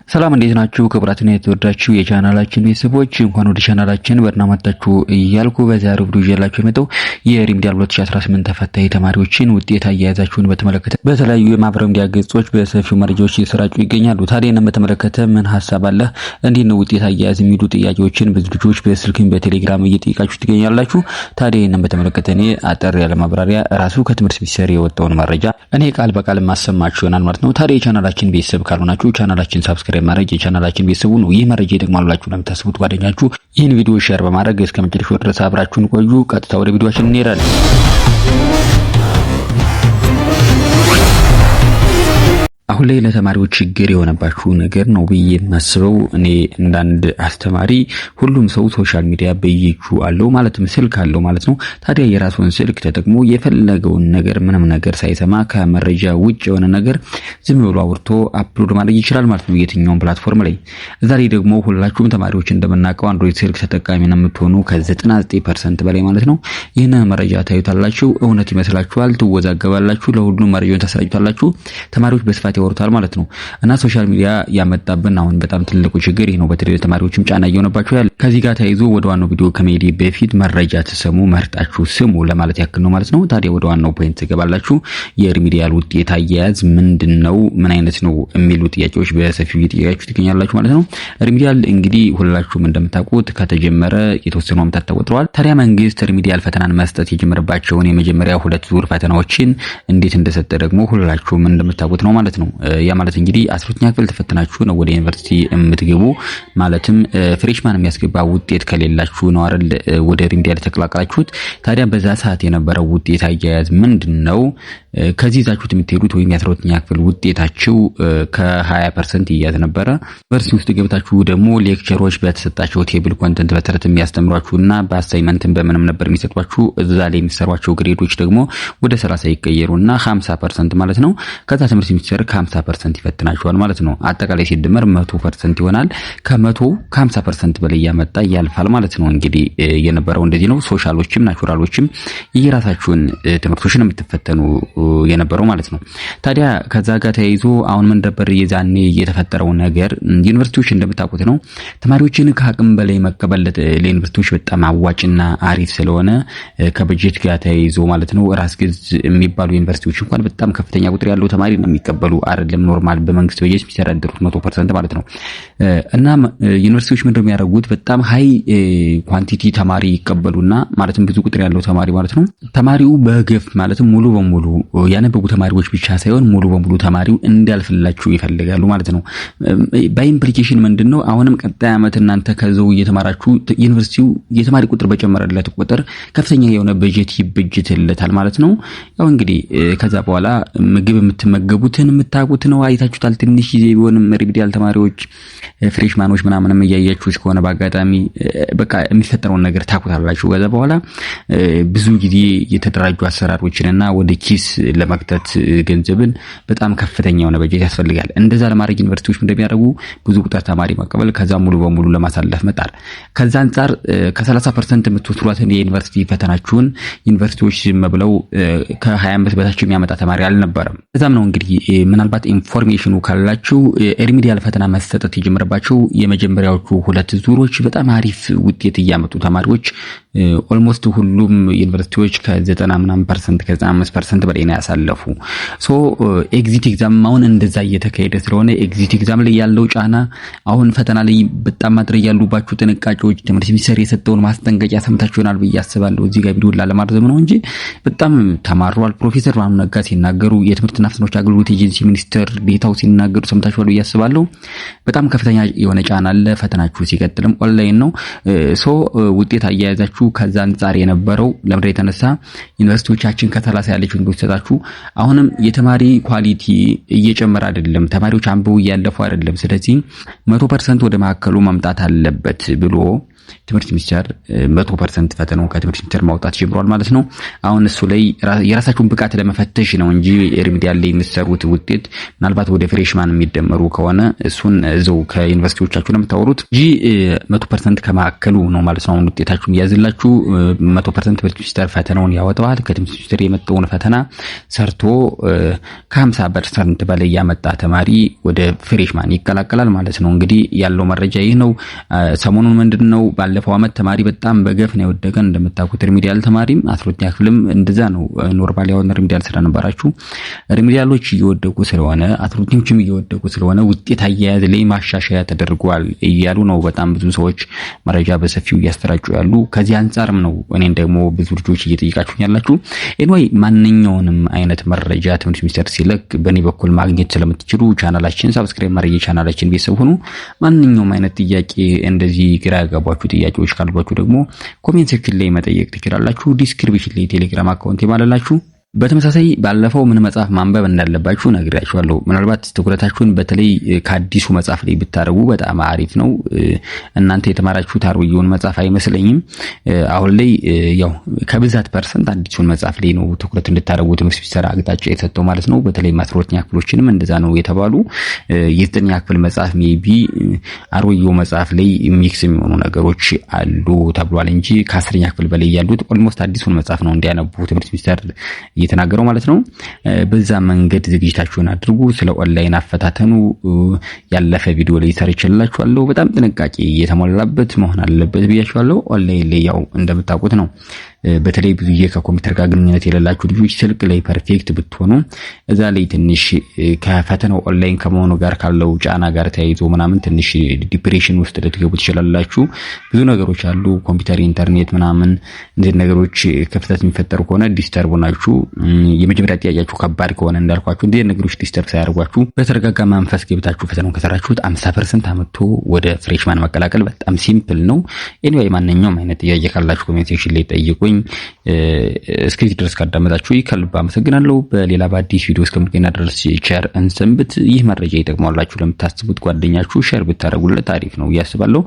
ሰላም እንዴት ናችሁ? ክብራትና የተወዳችሁ የቻናላችን ቤተሰቦች እንኳን ወደ ቻናላችን በደህና መጣችሁ እያልኩ በዛሬው ቪዲዮ ይዤላችሁ የመጣው የሪሚዲያል 2018 ተፈታኝ ተማሪዎችን ውጤት አያያዛችሁን በተመለከተ በተለያዩ የማህበራዊ ሚዲያ ገጾች በሰፊው መረጃዎች እየተሰራጩ ይገኛሉ። ታዲያ እነም በተመለከተ ምን ሐሳብ አለ? እንዴት ነው ውጤት አያያዝ የሚሉ ጥያቄዎችን ብዙ ልጆች በስልክም በቴሌግራም እየጠየቃችሁ ትገኛላችሁ። ታዲያ እነም በተመለከተ እኔ አጠር ያለ ማብራሪያ ራሱ ከትምህርት ሚኒስቴር የወጣውን መረጃ እኔ ቃል በቃል ማሰማችሁ ይሆናል ማለት ነው። ታዲያ የቻናላችን ቤተሰብ ካልሆናችሁ ቻናላችን ሰብስክራይብ ማድረግ የቻናላችን ቤተሰቡ ነው። ይህ መረጃ ይጠቅማላችሁ ለምታስቡት ጓደኛችሁ ይህን ቪዲዮ ሼር በማድረግ እስከመጨረሻው ድረስ አብራችሁን ቆዩ። ቀጥታ ወደ ቪዲዮአችን እንሄዳለን። አሁን ላይ ለተማሪዎች ችግር የሆነባችሁ ነገር ነው ብዬ የማስበው እኔ እንዳንድ አስተማሪ ሁሉም ሰው ሶሻል ሚዲያ በየእጁ አለው ማለትም ስልክ አለው ማለት ነው። ታዲያ የራሱን ስልክ ተጠቅሞ የፈለገውን ነገር ምንም ነገር ሳይሰማ ከመረጃ ውጭ የሆነ ነገር ዝም ብሎ አውርቶ አፕሎድ ማድረግ ይችላል ማለት ነው የትኛውን ፕላትፎርም ላይ። ዛሬ ደግሞ ሁላችሁም ተማሪዎች እንደምናውቀው አንድሮይድ ስልክ ተጠቃሚ ነው የምትሆኑ ከ99% በላይ ማለት ነው። ይህንን መረጃ ታዩታላችሁ፣ እውነት ይመስላችኋል፣ ትወዛገባላችሁ፣ ለሁሉም መረጃውን ታሰራጩታላችሁ። ተማሪዎች በስፋት ያወርታል ማለት ነው። እና ሶሻል ሚዲያ ያመጣብን አሁን በጣም ትልቁ ችግር ይሄ ነው። በተለይ ተማሪዎችም ጫና እየሆነባቸው ያለ። ከዚህ ጋር ተያይዞ ወደ ዋናው ቪዲዮ ከመሄድ በፊት መረጃ ተሰሙ መርጣችሁ ስሙ ለማለት ያክል ነው ማለት ነው። ታዲያ ወደ ዋናው ፖይንት ትገባላችሁ። የሪሚዲያል ውጤት አያያዝ ምንድነው? ምን አይነት ነው የሚሉ ጥያቄዎች በሰፊው እየጠየቃችሁ ትገኛላችሁ ማለት ነው። ሪሚዲያል እንግዲህ ሁላችሁም እንደምታውቁት ከተጀመረ የተወሰኑ ዓመታት ተቆጥረዋል። ታዲያ መንግስት ሪሚዲያል ፈተናን መስጠት የጀመረባቸውን የመጀመሪያ 2 ዙር ፈተናዎችን እንዴት እንደሰጠ ደግሞ ሁላችሁም እንደምታውቁት ነው ማለት ነው። ያ ማለት እንግዲህ 12ኛ ክፍል ተፈትናችሁ ነው ወደ ዩኒቨርሲቲ የምትገቡ ማለትም ፍሬሽማን የሚያስገባ ውጤት ከሌላችሁ ነው አይደል ወደ ሪሚዲያል ተቀላቀላችሁት። ታዲያ በዛ ሰዓት የነበረው ውጤት አያያዝ ምንድነው? ከዚህ ይዛችሁት የምትሄዱት ወይም የ12ኛ ክፍል ውጤታችሁ ከ20% ይያዝ ነበረ። ዩኒቨርሲቲ ውስጥ ገብታችሁ ደግሞ ሌክቸሮች በተሰጣቸው ቴብል ኮንተንት በተረት የሚያስተምሯችሁና በአሳይመንትም በምንም ነበር የሚሰጧችሁ። እዛ ላይ የሚሰሯቸው ግሬዶች ደግሞ ወደ 30 ይቀየሩና 50% ማለት ነው። ከዛ ትምህርት ሚኒስቴር ከ50% ይፈትናችኋል ማለት ነው። አጠቃላይ ሲደመር 100% ይሆናል። ከ50% በላይ ያመጣ ያልፋል ማለት ነው። እንግዲህ የነበረው እንደዚህ ነው። ሶሻሎችም ናቹራሎችም የራሳችሁን ትምህርቶችን የምትፈተኑ የነበረው ማለት ነው። ታዲያ ከዛ ጋር ተያይዞ አሁን ምን ነበር የዛኔ የተፈጠረው ነገር? ዩኒቨርሲቲዎች እንደምታውቁት ነው ተማሪዎችን ከአቅም በላይ መቀበል ለዩኒቨርሲቲዎች በጣም አዋጭና አሪፍ ስለሆነ ከበጀት ጋር ተያይዞ ማለት ነው ራስ ገዝ የሚባሉ ዩኒቨርሲቲዎች እንኳን በጣም ከፍተኛ ቁጥር ያለው ተማሪ ነው የሚቀበሉ አይደለም ኖርማል በመንግስት በጀት የሚተዳደሩት 100% ማለት ነው። እና ዩኒቨርሲቲዎች ምንድነው የሚያደርጉት? በጣም ሃይ ኳንቲቲ ተማሪ ይቀበሉና ማለትም ብዙ ቁጥር ያለው ተማሪ ማለት ነው። ተማሪው በገፍ ማለትም ሙሉ በሙሉ ያነበቡ ተማሪዎች ብቻ ሳይሆን ሙሉ በሙሉ ተማሪው እንዲያልፍላችሁ ይፈልጋሉ ማለት ነው። በኢምፕሊኬሽን ምንድነው? አሁንም ቀጣይ ዓመት እናንተ ከዘው እየተማራችሁ ዩኒቨርሲቲው የተማሪ ቁጥር በጨመረለት ቁጥር ከፍተኛ የሆነ በጀት ይበጅትለታል ማለት ነው። ያው እንግዲህ ከዛ በኋላ ምግብ የምትመገቡትን የምታውቁት ነው፣ አይታችሁታል። ትንሽ ጊዜ ቢሆንም ሪሚዲያል ተማሪዎች ፍሬሽማኖች ምናምንም እያያችሁ እስከሆነ በአጋጣሚ በቃ የሚፈጠረውን ነገር ታውቁታላችሁ። ከዛ በኋላ ብዙ ጊዜ የተደራጁ አሰራሮችንና ወደ ኪስ ለመክተት ገንዘብን በጣም ከፍተኛ የሆነ በጀት ያስፈልጋል። እንደዛ ለማድረግ ዩኒቨርሲቲዎች እንደሚያደርጉ ብዙ ቁጥር ተማሪ መቀበል ከዛ ሙሉ በሙሉ ለማሳለፍ መጣር። ከዛ አንፃር ከ30% የምትወስዷትን የዩኒቨርሲቲ ፈተናችሁን ዩኒቨርሲቲዎች ዝም ብለው ከ25 በታች የሚያመጣ ተማሪ አልነበረም። ከዛም ነው እንግዲህ ምናልባት ኢንፎርሜሽኑ ካላችሁ ሪሚዲያል ፈተና መሰጠት የጀመረባቸው የመጀመሪያዎቹ 2 ዙሮች በጣም አሪፍ ውጤት እያመጡ ተማሪዎች ኦልሞስት ሁሉም ዩኒቨርሲቲዎች ከ90% ከ95% በላይ ነው ያሳለፉ። ሶ ኤግዚት ኤግዛም አሁን እንደዛ እየተካሄደ ስለሆነ ኤግዚት ኤግዛም ላይ ያለው ጫና አሁን ፈተና ላይ በጣም ማድረግ ያሉባችሁ ጥንቃቄዎች ትምህርት ሚኒስቴር የሰጠውን ማስጠንቀቂያ ሰምታችሁናል ብዬ አስባለሁ። እዚህ ጋር ቪዲዮ ላለማርዘም ነው እንጂ በጣም ተማሯል። ፕሮፌሰር ብርሃኑ ነጋ ሲናገሩ የትምህርትና ፍኖተ አገልግሎት ኤጀንሲ ሚኒስትር ዴታው ሲናገሩ ሰምታችኋል ብዬ አስባለሁ። በጣም ከፍተኛ የሆነ ጫና አለ። ፈተናችሁ ሲቀጥልም ኦንላይን ነው። ሶ ውጤት አያያዛችሁ ከዛ አንፃር የነበረው ለምድር የተነሳ ዩኒቨርሲቲዎቻችን ከ30 ያለች ዩኒቨርሲቲዎቻችሁ አሁንም የተማሪ ኳሊቲ እየጨመረ አይደለም፣ ተማሪዎች አንብበው እያለፉ አይደለም። ስለዚህ 100% ወደ ማዕከሉ መምጣት አለበት ብሎ ትምህርት ሚኒስቴር 100% ፈተናውን ከትምህርት ሚኒስቴር ማውጣት ጀምሯል ማለት ነው። አሁን እሱ ላይ የራሳችሁን ብቃት ለመፈተሽ ነው እንጂ ሪሚዲያል ላይ የምትሰሩት ውጤት ምናልባት ወደ ፍሬሽማን የሚደመሩ ከሆነ እሱን እዛው ከዩኒቨርሲቲዎቻችሁ ነው የምታወሩት እንጂ 100% ከማዕከሉ ነው ማለት ነው። አሁን ውጤታችሁን ያዝላችሁ 100% ትምህርት ሚኒስቴር ፈተናውን ያወጣዋል። ከትምህርት ሚኒስቴር የመጣውን ፈተና ሰርቶ ከ50% በላይ ያመጣ ተማሪ ወደ ፍሬሽማን ይቀላቀላል ማለት ነው። እንግዲህ ያለው መረጃ ይህ ነው። ሰሞኑን ምንድነው ባለፈው አመት ተማሪ በጣም በገፍ ነው የወደቀን እንደምታውቁት ሪሚዲያል ተማሪም 12ኛ ክፍልም እንደዛ ነው። ኖርማል ያው ሪሚዲያል ስለነበራችሁ ሪሚዲያሎች እየወደቁ ስለሆነ 12ኞችም እየወደቁ ስለሆነ ውጤት አያያዝ ላይ ማሻሻያ ተደርጓል እያሉ ነው በጣም ብዙ ሰዎች መረጃ በሰፊው እያስተራጩ ያሉ። ከዚህ አንፃርም ነው እኔን ደግሞ ብዙ ልጆች እየጠየቃችሁኝ ያላችሁ። ኤንዋይ ማንኛውንም አይነት መረጃ ትምህርት ሚኒስቴር ሲለቅ በእኔ በኩል ማግኘት ስለምትችሉ ቻናላችን ሰብስክራይብ ማድረግ የቻናላችን ቤተሰብ ሁኑ። ማንኛውም አይነት ጥያቄ እንደዚህ ግራ ያጋባችሁ ጥያቄዎች ካሏችሁ ደግሞ ኮሜንት ሴክሽን ላይ መጠየቅ ትችላላችሁ። ዲስክሪፕሽን ላይ ቴሌግራም አካውንት ይማላላችሁ። በተመሳሳይ ባለፈው ምን መጽሐፍ ማንበብ እንዳለባችሁ ነግራችኋለሁ። ምናልባት ትኩረታችሁን በተለይ ከአዲሱ መጽሐፍ ላይ ብታረጉ በጣም አሪፍ ነው። እናንተ የተማራችሁት አሮጌውን መጽሐፍ አይመስለኝም። አሁን ላይ ያው ከብዛት ፐርሰንት አዲሱን መጽሐፍ ላይ ነው ትኩረት እንድታረጉ ትምህርት ሚኒስቴር አቅጣጫ የሰጠው ማለት ነው። በተለይ 12ኛ ክፍሎችንም እንደዛ ነው የተባሉ። የ9ኛ ክፍል መጽሐፍ ሜቢ አሮጌው መጽሐፍ ላይ ሚክስ የሚሆኑ ነገሮች አሉ ተብሏል እንጂ ከ10ኛ ክፍል በላይ ያሉት ኦልሞስት አዲሱን መጽሐፍ ነው እንዲያነቡ ትምህርት ሚኒስቴር እየተናገረው ማለት ነው። በዛ መንገድ ዝግጅታችሁን አድርጉ። ስለ ኦንላይን አፈታተኑ ያለፈ ቪዲዮ ላይ ሰርቼላችኋለሁ። በጣም ጥንቃቄ እየተሞላበት መሆን አለበት ብያችኋለሁ። ኦንላይን ላይ ያው እንደምታውቁት ነው። በተለይ ብዙ ከኮምፒውተር ጋር ግንኙነት የሌላችሁ ልጆች ስልክ ላይ ፐርፌክት ብትሆኑ እዛ ላይ ትንሽ ከፈተናው ኦንላይን ከመሆኑ ጋር ካለው ጫና ጋር ተያይዞ ምናምን ትንሽ ዲፕሬሽን ውስጥ ልትገቡ ትችላላችሁ። ብዙ ነገሮች አሉ። ኮምፒውተር፣ ኢንተርኔት ምናምን እንደዚህ ነገሮች ክፍተት የሚፈጠሩ ከሆነ ዲስተርብ ናችሁ። የመጀመሪያ ጥያቄያችሁ ከባድ ከሆነ እንዳልኳችሁ እንደዚህ ነገሮች ዲስተርብ ሳያደርጓችሁ በተረጋጋ መንፈስ ገብታችሁ ፈተናውን ከሰራችሁት 50% አመጥቶ ወደ ፍሬሽማን መቀላቀል በጣም ሲምፕል ነው። ኤኒዌይ ማንኛውም አይነት ጥያቄ ካላችሁ ኮሜንት ሴክሽን ላይ ጠይቁ። እስከዚህ ድረስ ካዳመጣችሁ ከልብ አመሰግናለሁ። በሌላ በአዲስ ቪዲዮ እስከምንገናኝ ድረስ ቸር እንሰንብት። ይህ መረጃ ይጠቅማላችሁ ለምታስቡት ጓደኛችሁ ሼር ብታደርጉለት አሪፍ ነው ያስባለሁ።